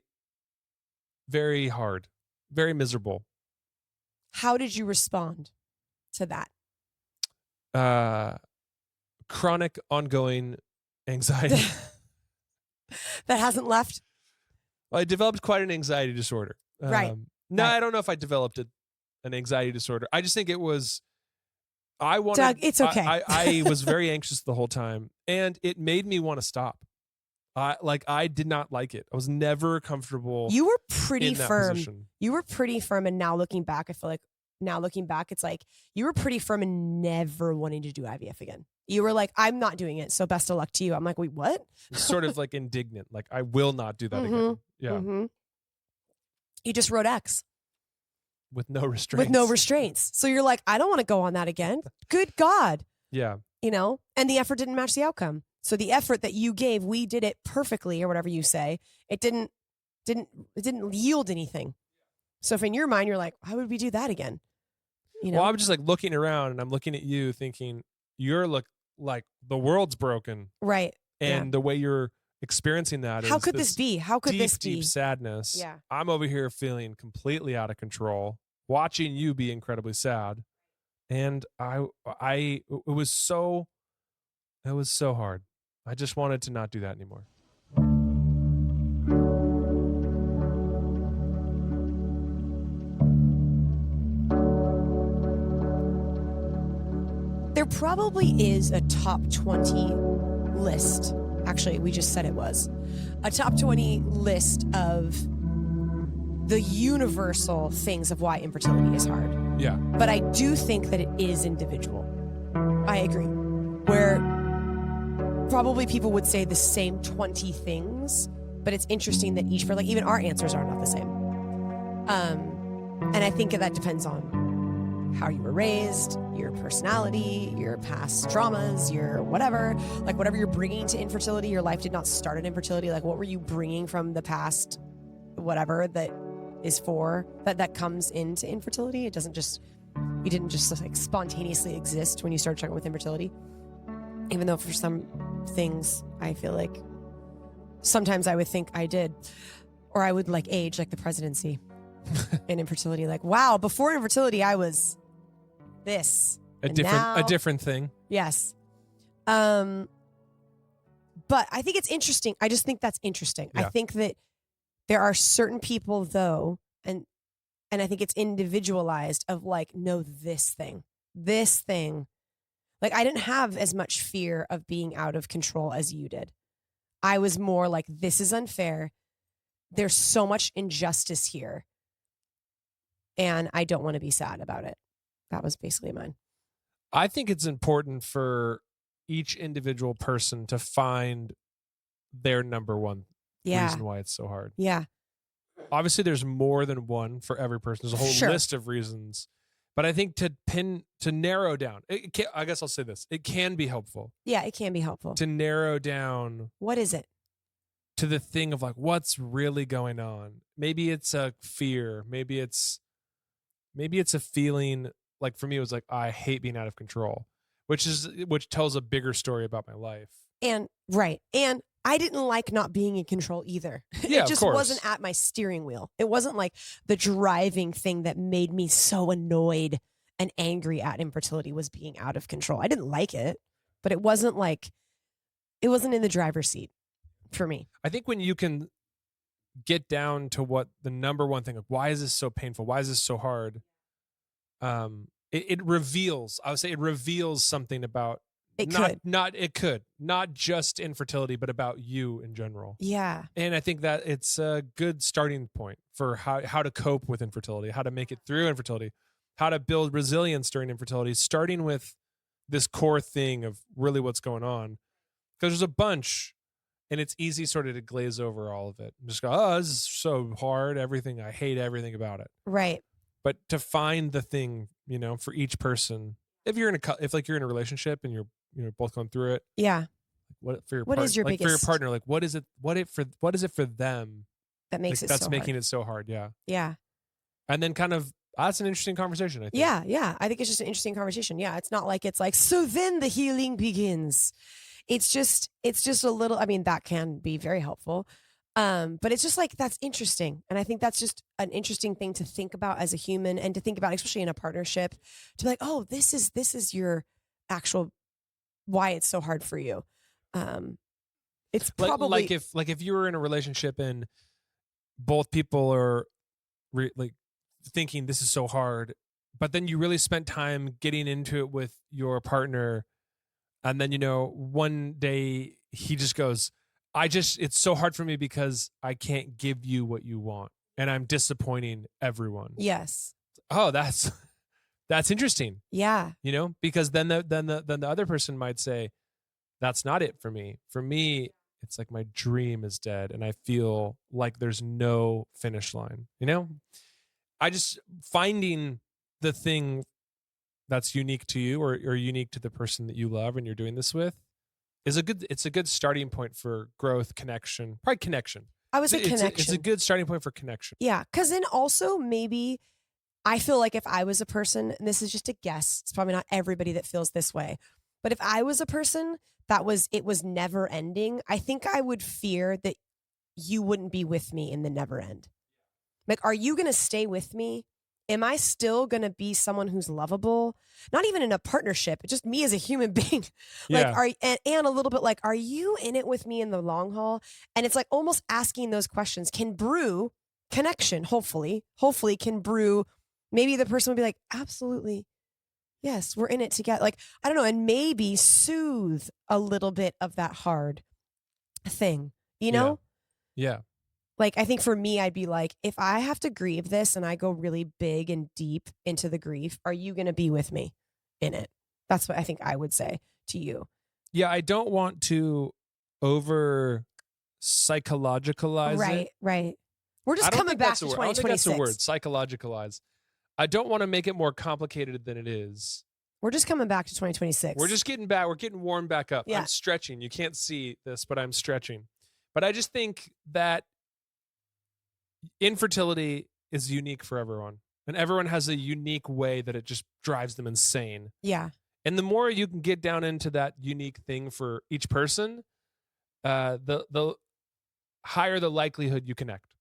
B: very hard, very miserable.
A: How did you respond to that?
B: Chronic, ongoing anxiety.
A: That hasn't left?
B: Well, I developed quite an anxiety disorder.
A: Right.
B: No, I don't know if I developed an anxiety disorder. I just think it was,
A: Doug, it's okay.
B: I was very anxious the whole time, and it made me want to stop. I did not like it. I was never comfortable.
A: You were pretty
B: in that
A: firm.
B: position.
A: You were pretty firm. And now looking back, I feel like it's like you were pretty firm in never wanting to do IVF again. You were like, I'm not doing it. So best of luck to you. I'm like, wait, what?
B: Sort of like indignant. Like I will not do that again. Yeah.
A: Mm-hmm. You just wrote X.
B: With no restraints.
A: So you're like, I don't want to go on that again. Good God.
B: Yeah.
A: You know, and the effort didn't match the outcome. So the effort that you gave, we did it perfectly or whatever you say. It didn't yield anything. So if in your mind, you're like, why would we do that again? You know?
B: Well, I'm just like looking around and I'm looking at you thinking you're like the world's broken.
A: Right.
B: And the way you're experiencing that
A: how could this be? How could this be?
B: Deep sadness.
A: Yeah.
B: I'm over here feeling completely out of control, watching you be incredibly sad. And it was so hard. I just wanted to not do that anymore.
A: There probably is a top 20 list. Actually, we just said it was a top 20 list of the universal things of why infertility is hard.
B: Yeah.
A: But I do think that it is individual. I agree. Where probably people would say the same 20 things, but it's interesting that each, for like even our answers are not the same. And I think that depends on how you were raised, your personality, your past traumas, your whatever, like whatever you're bringing to infertility. Your life did not start in infertility. Like what were you bringing from the past, whatever that is for that comes into infertility? You didn't just like spontaneously exist when you started struggling with infertility. Even though for some things, I feel like sometimes I would think I did, or I would like age like the presidency in infertility. Like, wow, before infertility, I was this.
B: A different thing.
A: Yes. But I think it's interesting. I just think that's interesting.
B: Yeah.
A: I think that there are certain people though, and I think it's individualized of like, no, this thing. Like I didn't have as much fear of being out of control as you did. I was more like, this is unfair. There's so much injustice here. And I don't want to be sad about it. That was basically mine.
B: I think it's important for each individual person to find their number one reason why it's so hard.
A: Yeah.
B: Obviously, there's more than one for every person. There's a whole
A: Sure.
B: list of reasons. But I think to narrow down, I guess I'll say this. It can be helpful
A: Yeah, it can be helpful.
B: to narrow down
A: What is it?
B: to the thing of like, what's really going on? Maybe it's a fear. Maybe it's a feeling. Like for me, it was like, I hate being out of control, which tells a bigger story about my life.
A: And I didn't like not being in control either.
B: Yeah,
A: It just
B: of course.
A: wasn't at my steering wheel. It wasn't like the driving thing that made me so annoyed and angry at infertility was being out of control. I didn't like it, but it wasn't in the driver's seat for me.
B: I think when you can get down to what the number one thing, like, why is this so painful? Why is this so hard? It reveals, I would say it reveals something about not just infertility, but about you in general.
A: Yeah.
B: And I think that it's a good starting point for how to cope with infertility, how to make it through infertility, how to build resilience during infertility, starting with this core thing of really what's going on. Because there's a bunch, and it's easy sort of to glaze over all of it and just go, oh, this is so hard. I hate everything about it.
A: Right.
B: But to find the thing, for each person, if you're in a relationship and you're both going through it.
A: Yeah.
B: What
A: is your biggest,
B: for your partner? Like, what is it for them
A: that makes it
B: that's
A: so
B: making
A: hard?
B: it so hard? Yeah.
A: Yeah.
B: And then kind of, that's an interesting conversation, I think.
A: Yeah. I think it's just an interesting conversation. Yeah. It's not like so then the healing begins. It's just a little, I mean, that can be very helpful. But it's just like, that's interesting. And I think that's just an interesting thing to think about as a human, and to think about, especially in a partnership, to be like, oh, this is your actual, why it's so hard for you. It's probably
B: if you were in a relationship and both people are thinking this is so hard, but then you really spent time getting into it with your partner, and then one day he just goes, it's so hard for me because I can't give you what you want, and I'm disappointing everyone.
A: Yes.
B: Oh, that's interesting.
A: Yeah.
B: Because then the other person might say, that's not it for me. For me, it's like my dream is dead and I feel like there's no finish line. I just finding the thing that's unique to you or unique to the person that you love and you're doing this with it's a good starting point for growth, connection, probably connection.
A: I was a connection.
B: It's a good starting point for connection.
A: Yeah. Cause then also maybe I feel like if I was a person, and this is just a guess, it's probably not everybody that feels this way, but if I was a person it was never ending, I think I would fear that you wouldn't be with me in the never end. Like, are you going to stay with me? Am I still going to be someone who's lovable? Not even in a partnership, just me as a human being.
B: Yeah.
A: And a little bit like, are you in it with me in the long haul? And it's like almost asking those questions can brew connection, hopefully can brew. Maybe the person would be like, absolutely. Yes, we're in it together. Like, I don't know. And maybe soothe a little bit of that hard thing,
B: Yeah.
A: Like, I think for me, I'd be like, if I have to grieve this and I go really big and deep into the grief, are you going to be with me in it? That's what I think I would say to you.
B: Yeah. I don't want to over psychologicalize it.
A: Right. We're just coming back to 2026.
B: I don't think that's the word, psychologicalize. I don't want to make it more complicated than it is.
A: We're just coming back to 2026.
B: We're just getting back. We're getting warmed back up.
A: Yeah.
B: I'm stretching. You can't see this, but I'm stretching. But I just think that infertility is unique for everyone. And everyone has a unique way that it just drives them insane.
A: Yeah.
B: And the more you can get down into that unique thing for each person, the higher the likelihood you connect.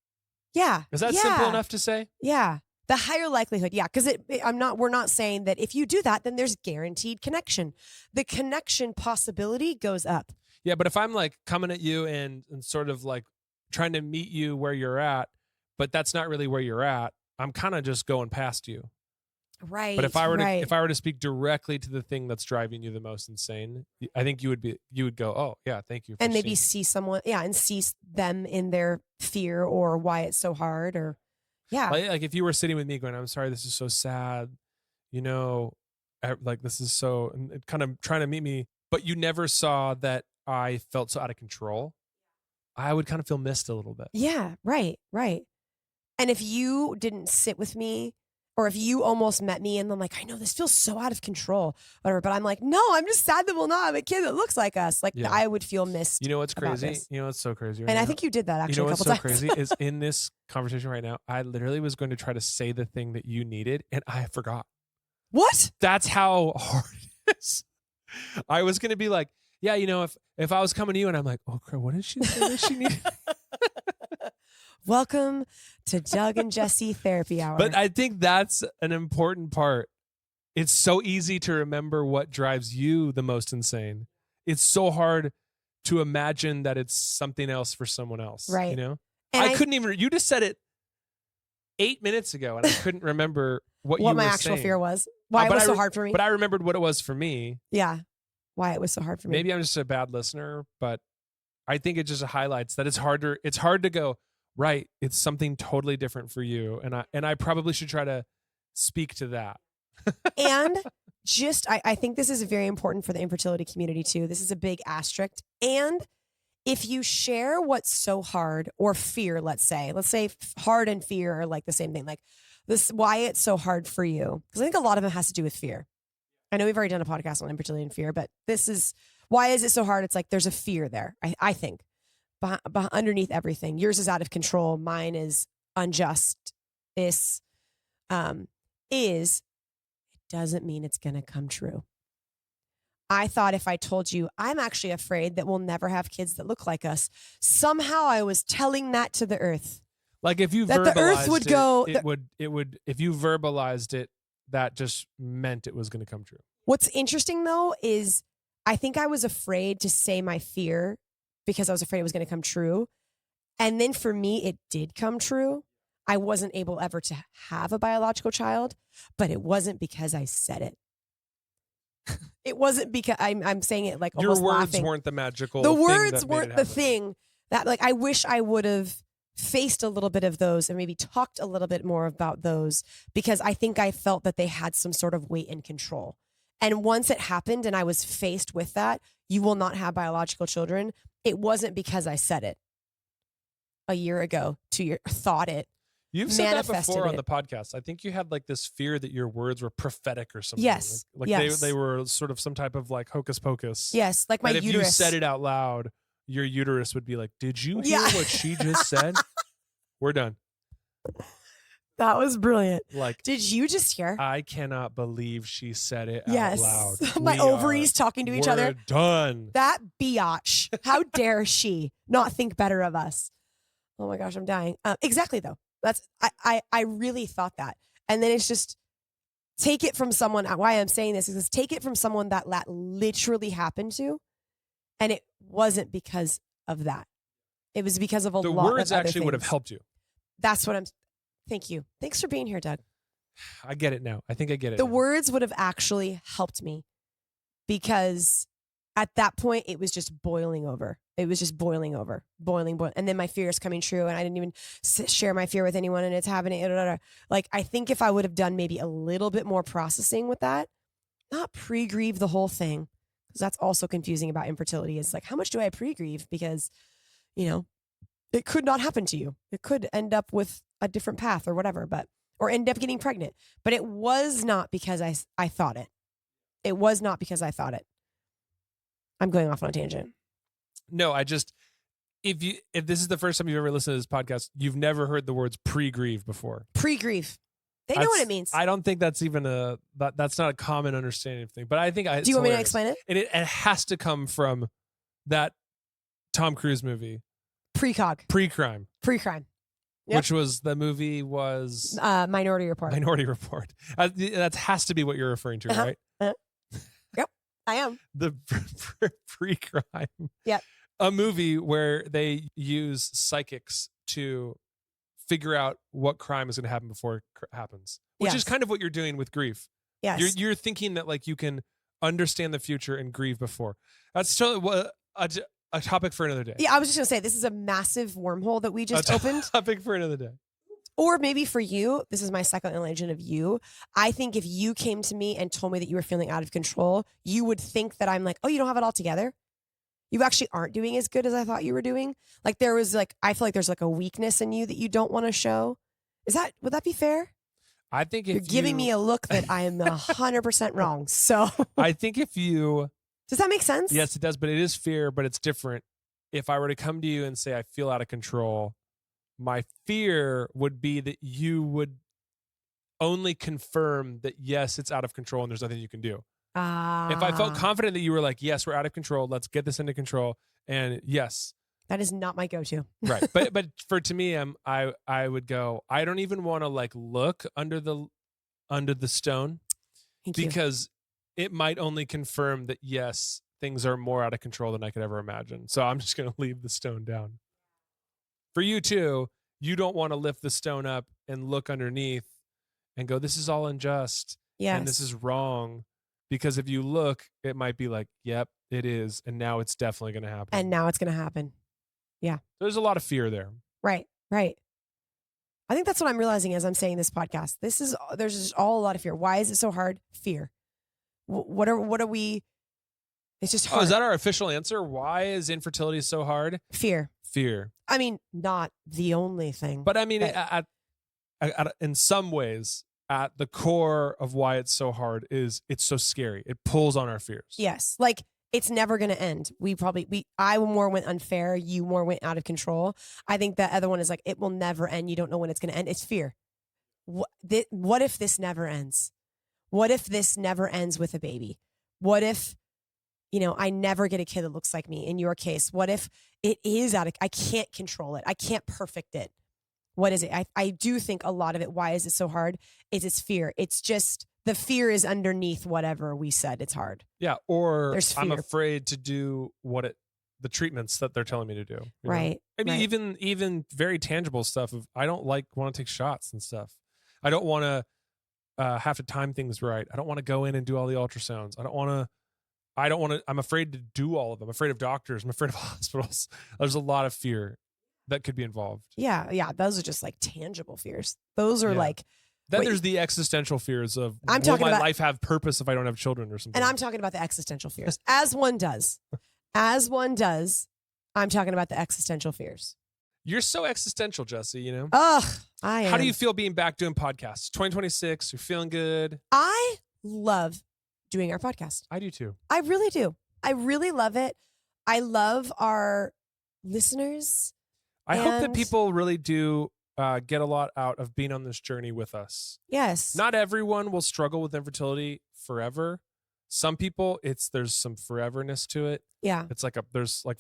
A: Yeah.
B: Is that simple enough to say?
A: Yeah. The higher likelihood. Yeah. Because we're not saying that if you do that, then there's guaranteed connection. The connection possibility goes up.
B: Yeah. But if I'm like coming at you and sort of like trying to meet you where you're at, but that's not really where you're at, I'm kind of just going past you.
A: Right.
B: But if I were to speak directly to the thing that's driving you the most insane, I think you would go, oh yeah, thank you.
A: And maybe see someone, and see them in their fear or why it's so hard, or
B: like if you were sitting with me going, I'm sorry, this is so sad, like this is so, and kind of trying to meet me, but you never saw that I felt so out of control, I would kind of feel missed a little bit.
A: Yeah. Right. And if you didn't sit with me, or if you almost met me and I'm like, I know this feels so out of control, whatever, but I'm like, no, I'm just sad that we'll not have a kid that looks like us. Like,
B: Yeah.
A: I would feel missed.
B: You know what's
A: about
B: crazy?
A: this.
B: You know what's so crazy right
A: And
B: now?
A: I think you did that actually
B: You know
A: a
B: what's
A: couple
B: so
A: times.
B: crazy is in this conversation right now, I literally was going to try to say the thing that you needed and I forgot.
A: What?
B: That's how hard it is. I was going to be like, yeah, you know, if I was coming to you and I'm like, oh, crap, what did she say that she needed?
A: Welcome to Doug and Jesse Therapy Hour.
B: But I think that's an important part. It's so easy to remember what drives you the most insane. It's so hard to imagine that it's something else for someone else.
A: Right.
B: You know?
A: And
B: I couldn't even, you just said it 8 minutes ago and I couldn't remember what you were
A: my actual
B: saying.
A: fear was. Why it was so hard for me.
B: But I remembered what it was for me.
A: Yeah. Why it was so hard for me.
B: Maybe I'm just a bad listener, but I think it just highlights that it's hard to go, right, it's something totally different for you. And I probably should try to speak to that.
A: And just, I think this is very important for the infertility community too. This is a big asterisk. And if you share what's so hard, or fear, let's say hard and fear are like the same thing. Like this, why it's so hard for you. Because I think a lot of it has to do with fear. I know we've already done a podcast on infertility and fear, but this is, why is it so hard? It's like there's a fear there, I think, underneath everything. Yours is out of control. Mine is unjust. It doesn't mean it's going to come true. I thought if I told you, I'm actually afraid that we'll never have kids that look like us, somehow I was telling that to the earth.
B: Like if you
A: that
B: verbalized
A: the earth would go,
B: it would, if you verbalized it, that just meant it was going to come true.
A: What's interesting though is I think I was afraid to say my fear because I was afraid it was going to come true. And then for me, it did come true. I wasn't able ever to have a biological child, but it wasn't because I said it. It wasn't because I'm saying it like almost
B: your words
A: laughing.
B: Weren't the magical.
A: The
B: thing
A: words
B: that
A: weren't
B: made it
A: the
B: happen.
A: thing that like I wish I would have faced a little bit of those and maybe talked a little bit more about those, because I think I felt that they had some sort of weight and control. And once it happened and I was faced with that, you will not have biological children. It wasn't because I said it a year ago, 2 years, thought it.
B: You've said that
A: manifested
B: before on
A: it.
B: the podcast. I think you had like this fear that your words were prophetic or something.
A: Yes.
B: Like
A: Yes.
B: They were sort of some type of like hocus pocus.
A: Yes, like my
B: and if
A: uterus.
B: you said it out loud, your uterus would be like, did you hear
A: Yeah.
B: what she just said? We're done.
A: That was brilliant.
B: Like,
A: Did you just hear?
B: I cannot believe she said it
A: Yes.
B: out loud.
A: My
B: We
A: ovaries talking to each
B: we're
A: other.
B: done.
A: That biatch. How dare she not think better of us? Oh my gosh, I'm dying. Exactly though. That's I really thought that. And then it's just take it from someone. Why I'm saying this is take it from someone that literally happened to, and it wasn't because of that. It was because of a
B: The
A: lot of
B: words
A: other
B: actually would have
A: things.
B: helped you.
A: That's what I'm. Thank you. Thanks for being here, Doug.
B: I get it now. I think I get it.
A: The
B: now.
A: words would have actually helped me, because at that point it was just boiling over. It was just boiling over, boiling. And then my fear is coming true, and I didn't even share my fear with anyone, and it's happening. Like, I think if I would have done maybe a little bit more processing with that, not pre-grieve the whole thing, because that's also confusing about infertility. Is like, how much do I pre-grieve? Because, you know, it could not happen to you. It could end up with a different path or whatever, or end up getting pregnant. But it was not because I thought it. It was not because I thought it. I'm going off on a tangent.
B: No, I just if this is the first time you've ever listened to this podcast, you've never heard the words pre-grieve before.
A: Pre-grieve. They know what it means.
B: I don't think that's even that's not a common understanding of thing. But I think
A: Do you want me to explain it?
B: And it has to come from that Tom Cruise movie,
A: Precog.
B: Pre-Crime.
A: Pre-crime. Yep.
B: Which was the movie was
A: Minority Report.
B: Minority Report. That has to be what you're referring to, right?
A: Yep, I am.
B: The Pre-Crime.
A: Yep.
B: A movie where they use psychics to figure out what crime is going to happen before it happens, which is kind of what you're doing with grief.
A: Yes.
B: You're thinking that like you can understand the future and grieve before. That's totally a topic for another day.
A: Yeah, I was just going to say, this is a massive wormhole that we just opened.
B: Topic for another day.
A: Or maybe for you, this is my second legend of you. I think if you came to me and told me that you were feeling out of control, you would think that I'm like, oh, you don't have it all together. You actually aren't doing as good as I thought you were doing. Like there was like, I feel like there's like a weakness in you that you don't want to show. Would that be fair?
B: I think if
A: You're giving me a look that I am 100% wrong. So
B: I think if you,
A: does that make sense?
B: yes, it does, but it is fear, but it's different. If I were to come to you and say, I feel out of control, my fear would be that you would only confirm that, yes, it's out of control and there's nothing you can do. If I felt confident that you were like, yes, we're out of control, let's get this into control. And yes.
A: That is not my go-to.
B: Right. But to me, I would go, I don't even want to like look under the stone.
A: Thank you.
B: Because it might only confirm that, yes, things are more out of control than I could ever imagine. So I'm just going to leave the stone down. For you too, you don't want to lift the stone up and look underneath and go, this is all unjust.
A: Yes.
B: And this is wrong. Because if you look, it might be like, yep, it is. And now it's definitely going to happen.
A: And now it's going to happen. Yeah.
B: There's a lot of fear there.
A: Right. Right. I think that's what I'm realizing as I'm saying this podcast. There's just all a lot of fear. Why is it so hard? Fear. What are we? It's just hard.
B: Oh, is that our official answer? Why is infertility so hard?
A: Fear.
B: Fear.
A: I mean, not the only thing.
B: But I mean, in some ways, at the core of why it's so hard is it's so scary. It pulls on our fears.
A: Yes. Like it's never going to end. I more went unfair. You more went out of control. I think the other one is like, it will never end. You don't know when it's going to end. It's fear. What if this never ends? What if this never ends with a baby? What if, I never get a kid that looks like me in your case? What if it is I can't control it. I can't perfect it. What is it? I do think a lot of it, why is it so hard? Is it's fear. It's just the fear is underneath whatever we said it's hard.
B: Yeah. Or
A: There's fear.
B: I'm afraid to do the treatments that they're telling me to do.
A: Right.
B: I mean,
A: right.
B: even very tangible stuff of I don't want to take shots and stuff. I don't want to have to time things right. I don't want to go in and do all the ultrasounds. I'm afraid to do all of them. I'm afraid of doctors. I'm afraid of hospitals. There's a lot of fear that could be involved.
A: Yeah. Yeah. Those are just like tangible fears. Those are like.
B: Then there's the existential fears of
A: will
B: my life have purpose if I don't have children or something?
A: And I'm talking about the existential fears. As one does. I'm talking about the existential fears.
B: You're so existential, Jesse,
A: Ugh, I am.
B: How do you feel being back doing podcasts? 2026, you're feeling good?
A: I love doing our podcast.
B: I do too.
A: I really do. I really love it. I love our listeners.
B: I hope that people really do get a lot out of being on this journey with us.
A: Yes.
B: Not everyone will struggle with infertility forever. Some people, there's some foreverness to it.
A: Yeah.
B: It's like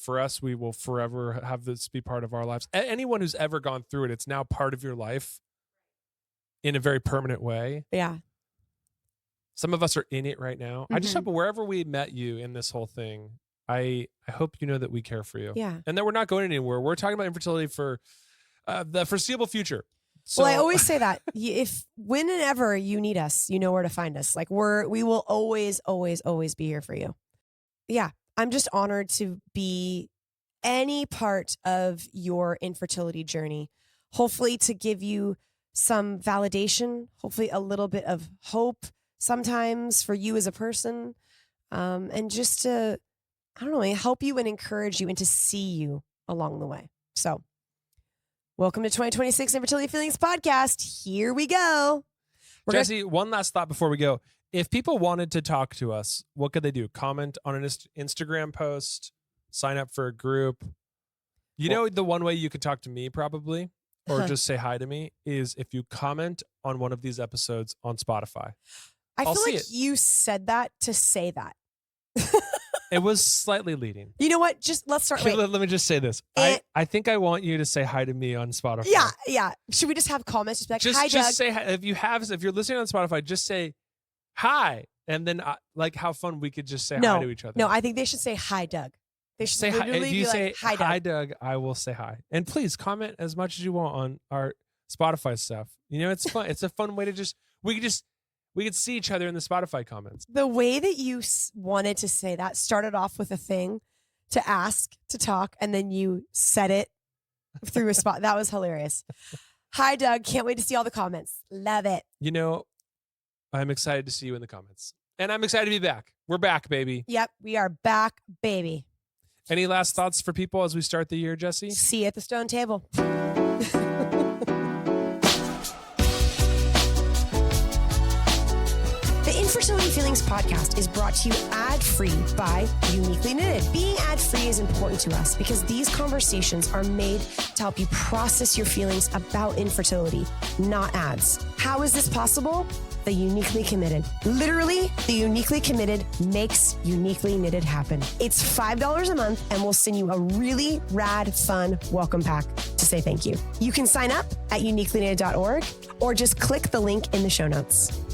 B: for us, we will forever have this be part of our lives. Anyone who's ever gone through it, it's now part of your life in a very permanent way.
A: Yeah.
B: Some of us are in it right now. I just hope wherever we met you in this whole thing, I hope you know that we care for you.
A: Yeah.
B: And that we're not going anywhere. We're talking about infertility for the foreseeable future. So,
A: well, I always say that whenever you need us, you know where to find us. Like we will always, always, always be here for you. Yeah. I'm just honored to be any part of your infertility journey. Hopefully to give you some validation, hopefully a little bit of hope sometimes for you as a person. And just to, I don't know, help you and encourage you and to see you along the way. So welcome to 2026 Infertility Feelings Podcast. Here we go.
B: Jesse, one last thought before we go. If people wanted to talk to us, what could they do? Comment on an Instagram post, sign up for a group. The one way you could talk to me probably, or just say hi to me, is if you comment on one of these episodes on Spotify.
A: I feel like you said that to say that.
B: It was slightly leading.
A: You know what? Just let's start.
B: Let me just say this. I think I want you to say hi to me on Spotify.
A: Yeah. Should we just have comments? Just be like, hi, Doug.
B: Just say hi. If you're listening on Spotify, just say hi, and then like how fun we could just say hi to each other.
A: No, I think they should say hi, Doug. They should
B: say hi. If you say
A: like, hi,
B: Doug, I will say hi. And please comment as much as you want on our Spotify stuff. It's fun. It's a fun way to we could see each other in the Spotify comments.
A: The way that you wanted to say that started off with a thing to ask, to talk, and then you said it through a spot. That was hilarious. Hi, Doug. Can't wait to see all the comments. Love it.
B: I'm excited to see you in the comments. And I'm excited to be back. We're back, baby.
A: Yep, we are back, baby.
B: Any last thoughts for people as we start the year, Jesse?
A: See you at the stone table. Feelings podcast is brought to you ad-free by Uniquely Knitted. Being ad-free is important to us because these conversations are made to help you process your feelings about infertility, not ads. How is this possible? The Uniquely Committed. Literally, the Uniquely Committed makes Uniquely Knitted happen. It's $5 a month and we'll send you a really rad, fun welcome pack to say thank you. You can sign up at uniquelyknitted.org or just click the link in the show notes.